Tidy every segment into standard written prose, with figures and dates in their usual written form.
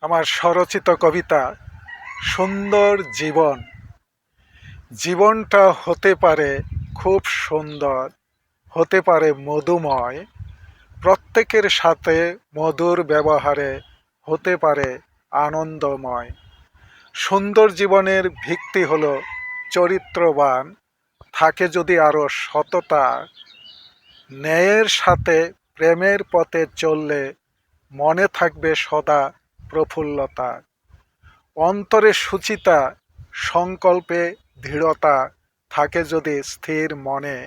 আমার স্বরচিত কবিতা সুন্দর জীবন। জীবনটা হতে পারে খুব সুন্দর, হতে পারে মধুময়, প্রত্যেকের সাথে মধুর ব্যবহারে হতে পারে আনন্দময়। সুন্দর জীবনের ভিত্তি হলো চরিত্রবান, থাকে যদি আরো সততা, ন্যায়ের সাথে প্রেমের পথে চললে মনে থাকবে সদা প্রফুল্লতা। অন্তরে সুচিতা, সংকল্পে দৃঢ়তা থাকে যদি স্থির মনে,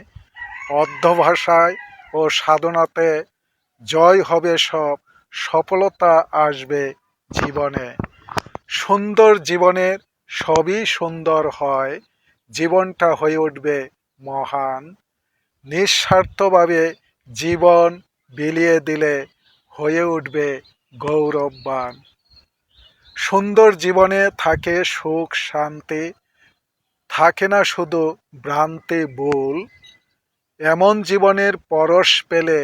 অধ্যবসায় ও সাধনাতে জয় হবে সব, সফলতা আসবে জীবনে। সুন্দর জীবনের সবই সুন্দর হয়, জীবনটা হয়ে উঠবে মহান। নিঃস্বার্থভাবে জীবন বিলিয়ে দিলে হয়ে উঠবে গৌরববান। সুন্দর জীবনে থাকে সুখ শান্তি, থাকে না শুধু ভ্রান্তি ভুল। এমন জীবনের পরশ পেলে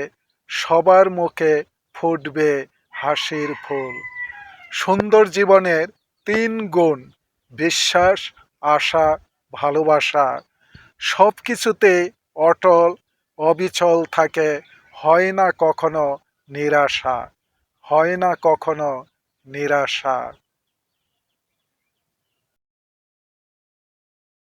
সবার মুখে ফুটবে হাসির ফুল। সুন্দর জীবনের তিন গুণ: বিশ্বাস, আশা, ভালোবাসা। সব কিছুতে অটল অবিচল থাকে, হয় না কখনো নিরাশা, হয় না কখনো নিরাশা।